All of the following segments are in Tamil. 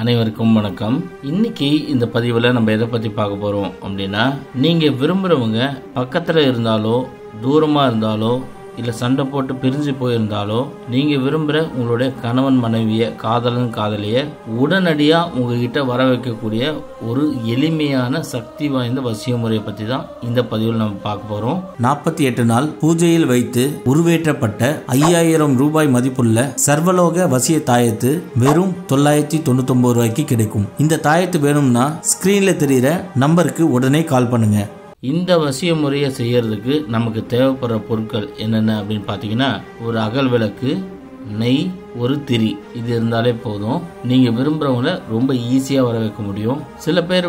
அனைவருக்கும் வணக்கம். இன்னைக்கு இந்த பதிவில் நம்ம எதை பற்றி பார்க்க போகிறோம் அப்படின்னா, நீங்கள் விரும்புகிறவங்க பக்கத்தில் இருந்தாலோ தூரமாக இருந்தாலோ இல்லை சண்டை போட்டு பிரிஞ்சு போயிருந்தாலோ நீங்கள் விரும்புகிற உங்களுடைய கணவன் மனைவியை காதலன் காதலியை உடனடியாக உங்ககிட்ட வர வைக்கக்கூடிய ஒரு எளிமையான சக்தி வாய்ந்த வசிய முறையை பற்றி தான் இந்த பதிவில் நம்ம பார்க்க போகிறோம். 48 நாள் பூஜையில் வைத்து உருவேற்றப்பட்ட 5000 ரூபாய் மதிப்புள்ள சர்வலோக வசிய தாயத்து வெறும் 999 ரூபாய்க்கு கிடைக்கும். இந்த தாயத்து வேணும்னா ஸ்கிரீன்ல தெரிகிற நம்பருக்கு உடனே கால் பண்ணுங்க. இந்த வசிய முறையை செய்யறதுக்கு நமக்கு தேவைப்படுற பொருட்கள் என்னென்ன அப்படின்னு பார்த்தீங்கன்னா, ஒரு அகல் விளக்கு, நெய், ஒரு திரி, இது இருந்தாலே போதும். நீங்கள் விரும்புகிறவங்கள ரொம்ப ஈஸியாக வர வைக்க முடியும். சில பேர்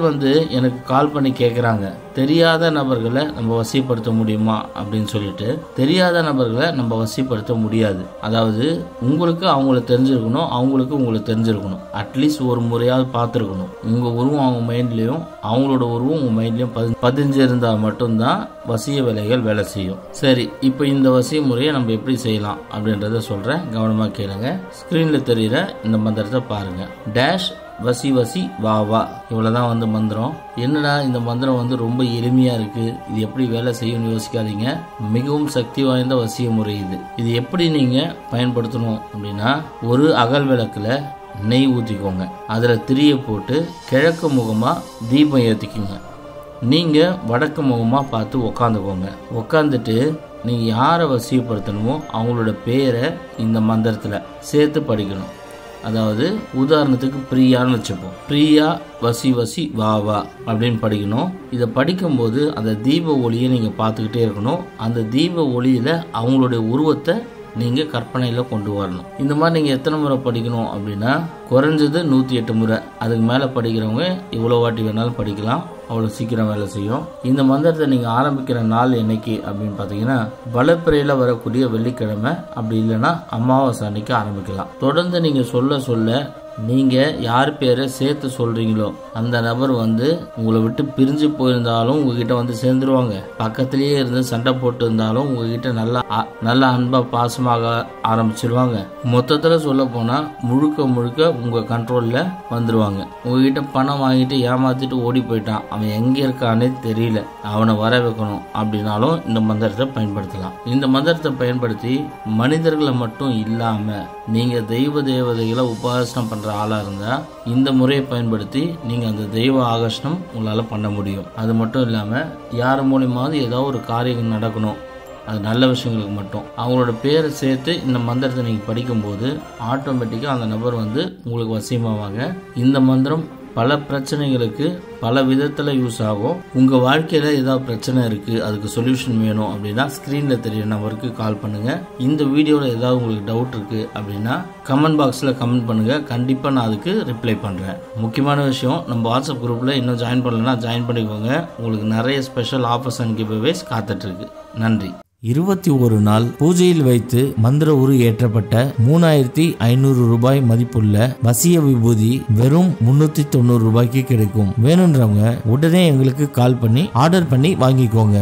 எனக்கு கால் பண்ணி கேட்குறாங்க, தெரியாத நபர்களை நம்ம வசிப்படுத்த முடியுமா அப்படின்னு சொல்லிட்டு. தெரியாத நபர்களை நம்ம வசிப்படுத்த முடியாது. அதாவது உங்களுக்கு அவங்கள தெரிஞ்சிருக்கணும், அவங்களுக்கு உங்களை தெரிஞ்சிருக்கணும். அட்லீஸ்ட் ஒரு முறையாவது பார்த்துருக்கணும். உங்கள் உருவம் அவங்க மைண்ட்லேயும் அவங்களோட உருவம் உங்கள் மைண்ட்லேயும் பதிஞ்சிருந்தால் மட்டும்தான் வசிய வேலைகள் வேலை செய்யும். சரி, இப்போ இந்த வசிய முறையை நம்ம எப்படி செய்யலாம் அப்படின்றத சொல்கிறேன், கவனமாக கேளுங்க. ஸ்கிரீன்ல தெரியுற இந்த மந்திரத்தை பாருங்க. டேஷ் வசி வசி வா வா, இவ்வளவுதான் மந்திரம். என்னடா இந்த மந்திரம் ரொம்ப எளிமையா இருக்கு, இது எப்படி வேலை செய்யும்னு யோசிக்காதீங்க. மிகவும் சக்தி வாய்ந்த வசிய முறை இது. இது எப்படி நீங்க பயன்படுத்தணும் அப்படின்னா, ஒரு அகல் விளக்குல நெய் ஊற்றிக்கோங்க, அதில் திரியை போட்டு கிழக்கு முகமா தீபம் ஏற்றிக்குங்க. நீங்க வடக்கு முகமா பார்த்து உக்காந்துக்கோங்க. உக்காந்துட்டு நீங்க யாரை வசியப்படுத்தணுமோ அவங்களோட பேரை இந்த மந்திரத்தில் சேர்த்து படிக்கணும். அதாவது உதாரணத்துக்கு பிரியான்னு வச்சுப்போம். பிரியா வசி வசி வா வா அப்படின்னு படிக்கணும். இதை படிக்கும்போது அந்த தீப ஒளியை நீங்க பார்த்துக்கிட்டே இருக்கணும். அந்த தீப ஒளியில அவங்களுடைய உருவத்தை நீங்க கற்பனையில கொண்டு வரணும். இந்த மாதிரி நீங்க எத்தனை முறை படிக்கணும் அப்படின்னா, குறைஞ்சது 108 முறை. அதுக்கு மேல படிக்கிறவங்க இவ்வளவு வாட்டி வேணாலும் படிக்கலாம், அவ்வளவு சீக்கிரம் வேலை செய்யும். இந்த மந்திரத்தை நீங்க ஆரம்பிக்கிற நாள் என்னைக்கு அப்படின்னு பாத்தீங்கன்னா, வளர்ப்பிறையில வரக்கூடிய வெள்ளிக்கிழமை, அப்படி இல்லைன்னா அமாவாசை அன்னைக்கு ஆரம்பிக்கலாம். தொடர்ந்து நீங்க சொல்ல சொல்ல நீங்க யார் பேரை சேர்த்து சொல்றீங்களோ அந்த நபர் உங்களை விட்டு பிரிஞ்சு போயிருந்தாலும் உங்ககிட்ட சேர்ந்துருவாங்க. பக்கத்திலேயே இருந்து சண்டை போட்டு இருந்தாலும் உங்ககிட்ட நல்ல அன்பா பாசமாக ஆரம்பிச்சிருவாங்க. மொத்தத்துல சொல்ல போனா முழுக்க முழுக்க உங்க கண்ட்ரோல்ல வந்துருவாங்க. உங்ககிட்ட பணம் வாங்கிட்டு ஏமாத்திட்டு ஓடி போயிட்டான், அவன் எங்க இருக்கானே தெரியல, அவனை வர வைக்கணும் அப்படின்னாலும் இந்த மந்திரத்தை பயன்படுத்தலாம். இந்த மந்திரத்தை பயன்படுத்தி மனிதர்களை மட்டும் இல்லாம நீங்க தெய்வ தேவதைகளை உபாசனம் பண்ற ஆளா இருந்தா இந்த முறையை பயன்படுத்தி நீங்க அந்த தெய்வ ஆகர்ஷணம் உங்களால பண்ண முடியும். அது மட்டும் இல்லாம யார் மூலியமாவது ஏதாவது ஒரு காரியம் நடக்கணும், அது நல்ல விஷயங்களுக்கு மட்டும் அவங்களோட பேரை சேர்த்து இந்த மந்திரத்தை நீங்க படிக்கும்போது ஆட்டோமேட்டிக்கா அந்த நபர் உங்களுக்கு வசியமாவாங்க. இந்த மந்திரம் பல பிரச்சனைகளுக்கு பல விதத்துல யூஸ் ஆகும். உங்க வாழ்க்கையில ஏதாவது பிரச்சனை இருக்கு, அதுக்கு சொல்யூஷன் வேணும் அப்படின்னா ஸ்கிரீன்ல தெரிய நம்பருக்கு கால் பண்ணுங்க. இந்த வீடியோல ஏதாவது உங்களுக்கு டவுட் இருக்கு அப்படின்னா கமெண்ட் பாக்ஸ்ல கமெண்ட் பண்ணுங்க, கண்டிப்பா நான் அதுக்கு ரிப்ளை பண்றேன். முக்கியமான விஷயம், நம்ம வாட்ஸ்அப் குரூப்ல இன்னும் ஜாயின் பண்ணலன்னா ஜாயின் பண்ணிக்கோங்க. உங்களுக்கு நிறைய ஸ்பெஷல் ஆஃபர்ஸ் அண்ட் கிவ்அவேஸ் காத்துட்டு இருக்கு. நன்றி. 21 நாள் பூஜையில் வைத்து மந்திர உரு ஏற்றப்பட்ட 3500 ரூபாய் மதிப்புள்ள வசிய விபூதி வெறும் 390 ரூபாய்க்கு கிடைக்கும். வேணுன்றவங்க உடனே எங்களுக்கு கால் பண்ணி ஆர்டர் பண்ணி வாங்கிக்கோங்க.